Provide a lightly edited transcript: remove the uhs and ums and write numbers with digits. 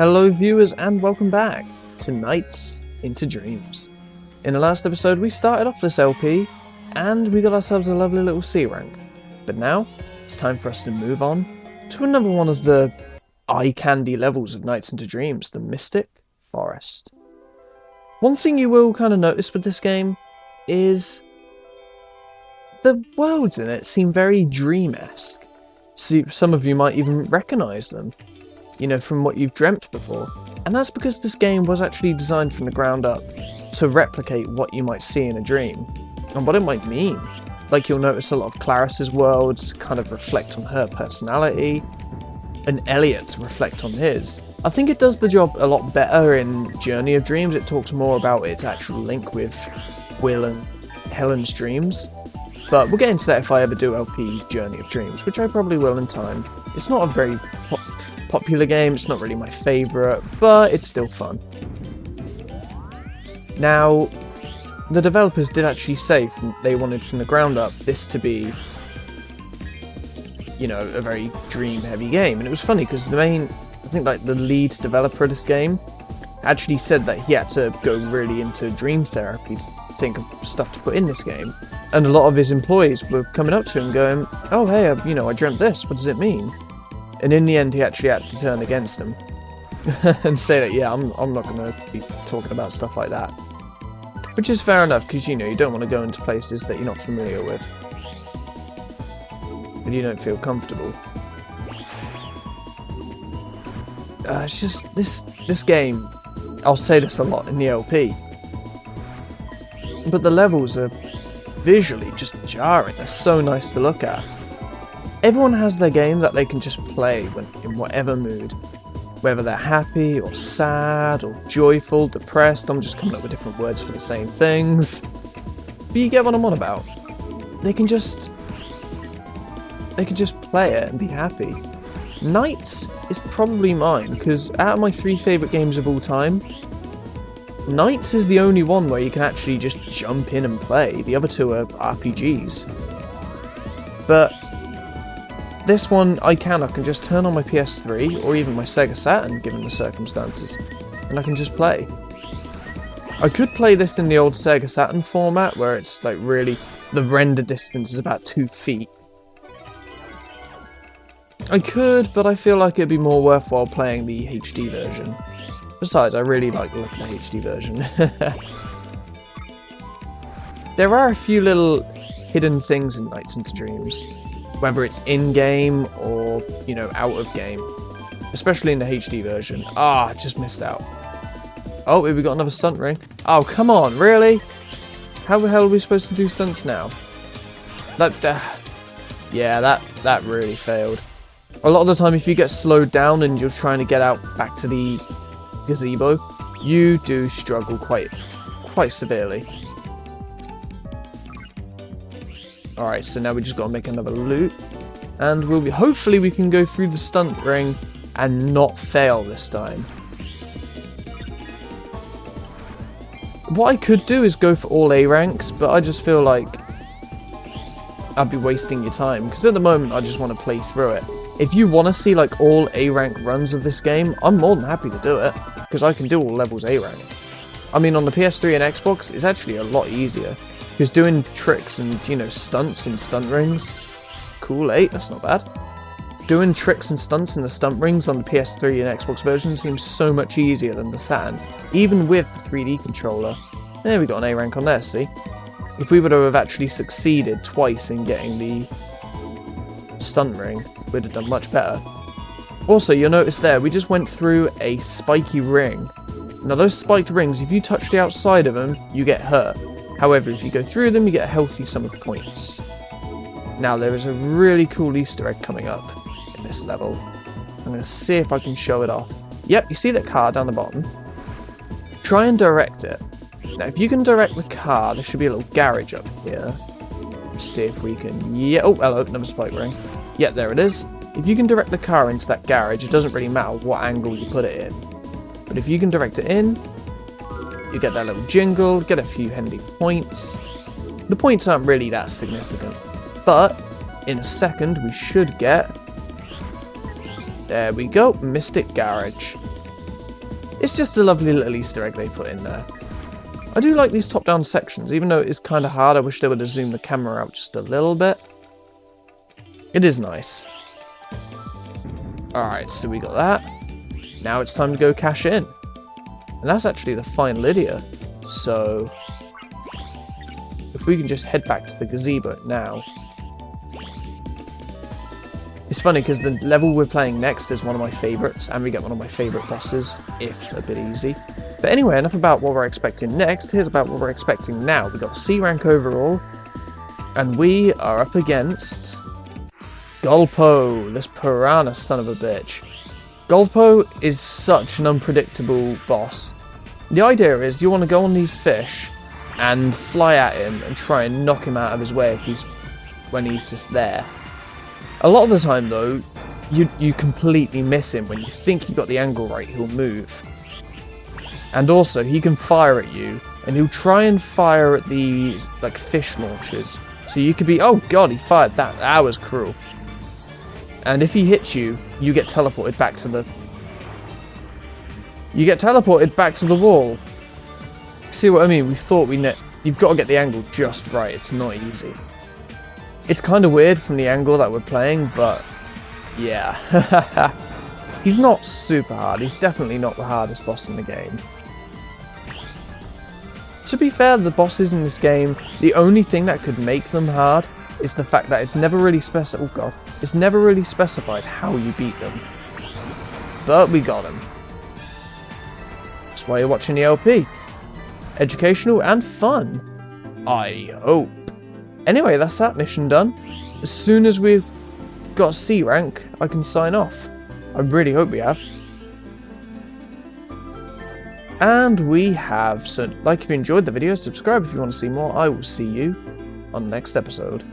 Hello viewers and welcome back to Nights into Dreams. In the last episode we started off this LP and we got ourselves a lovely little C rank. But now it's time for us to move on to another one of the eye candy levels of Nights into Dreams, the Mystic Forest. One thing you will kind of notice with this game is the worlds in it seem very dream-esque. Some of you might even recognise them, you know, from what you've dreamt before. And that's because this game was actually designed from the ground up to replicate what you might see in a dream, and what it might mean. Like, you'll notice a lot of Claris's worlds kind of reflect on her personality, and Elliot's reflect on his. I think it does the job a lot better in Journey of Dreams. It talks more about its actual link with Will and Helen's dreams. But we'll get into that if I ever do LP Journey of Dreams, which I probably will in time. It's not a very popular game, it's not really my favourite, but it's still fun. Now, the developers did actually say they wanted from the ground up this to be, you know, a very dream-heavy game. And it was funny because I think like the lead developer of this game actually said that he had to go really into dream therapy to think of stuff to put in this game. And a lot of his employees were coming up to him going, oh hey, I dreamt this, what does it mean? And in the end he actually had to turn against them and say that, yeah, I'm not going to be talking about stuff like that. Which is fair enough, because you don't want to go into places that you're not familiar with and you don't feel comfortable. It's just, this game, I'll say this a lot in the LP, but the levels are visually just jarring. They're so nice to look at. Everyone has their game that they can just play in whatever mood, whether they're happy or sad or joyful, depressed. I'm just coming up with different words for the same things, but you get what I'm on about. They can just play it and be happy. Nights is probably mine, because out of my 3 favourite games of all time, Nights is the only one where you can actually just jump in and play. The other two are RPGs. But this one I can just turn on my PS3 or even my Sega Saturn, given the circumstances, and I can just play. I could play this in the old Sega Saturn format where it's like really, the render distance is about 2 feet. I could, but I feel like it'd be more worthwhile playing the HD version. Besides, I really like the look of the HD version. There are a few little hidden things in Nights into Dreams, whether it's in-game or, out of game. Especially in the HD version. I just missed out. Oh, we got another stunt ring. Oh, come on, really? How the hell are we supposed to do stunts now? Yeah, that really failed. A lot of the time, if you get slowed down and you're trying to get out back to the gazebo, you do struggle quite severely. Alright, so now we just got to make another loop, and hopefully we can go through the stunt ring and not fail this time. What I could do is go for all A ranks, but I just feel like I'd be wasting your time, because at the moment I just want to play through it. If you want to see like all A rank runs of this game, I'm more than happy to do it, because I can do all levels A rank. I mean, on the PS3 and Xbox, it's actually a lot easier, because doing tricks and, stunts in stunt rings, cool, 8, that's not bad. Doing tricks and stunts in the stunt rings on the PS3 and Xbox version seems so much easier than the Saturn, even with the 3D controller. There, we got an A rank on there, see? If we would have actually succeeded twice in getting the stunt ring, we'd have done much better. Also, you'll notice there, we just went through a spiky ring. Now those spiked rings, if you touch the outside of them, you get hurt. However, if you go through them, you get a healthy sum of points. Now there is a really cool Easter egg coming up in this level. I'm going to see if I can show it off. Yep, you see that car down the bottom? Try and direct it. Now if you can direct the car, there should be a little garage up here. Let's see if we can... Yeah, oh, hello, another spike ring. Yeah, there it is. If you can direct the car into that garage, it doesn't really matter what angle you put it in. But if you can direct it in, you get that little jingle, get a few handy points. The points aren't really that significant, but in a second we should get... There we go, Mystic Garage. It's just a lovely little Easter egg they put in there. I do like these top-down sections, even though it is kind of hard. I wish they would have zoomed the camera out just a little bit. It is nice. Alright, so we got that. Now it's time to go cash in. And that's actually the final Lydia. So, if we can just head back to the gazebo now. It's funny because the level we're playing next is one of my favourites, and we get one of my favourite bosses, if a bit easy. But anyway, enough about what we're expecting next. Here's about what we're expecting now. We got C rank overall, and we are up against Gulpo, this piranha son of a bitch. Gulpo is such an unpredictable boss. The idea is you want to go on these fish and fly at him and try and knock him out of his way when he's just there. A lot of the time though, you completely miss him. When you think you got the angle right, he'll move. And also, he can fire at you, and he'll try and fire at these like fish launchers. So you could be, oh god, he fired that. That was cruel. And if he hits you, you get teleported back to the... wall. See what I mean? We thought you've got to get the angle just right. It's not easy. It's kind of weird from the angle that we're playing, but yeah. He's not super hard. He's definitely not the hardest boss in the game. To be fair, the bosses in this game, the only thing that could make them hard is the fact that it's never really it's never really specified how you beat them. But we got him. That's why you're watching the LP. Educational and fun. I hope. Anyway, that's that mission done. As soon as we've got C rank, I can sign off. I really hope we have. And we have. So, like if you enjoyed the video, subscribe if you want to see more. I will see you on the next episode.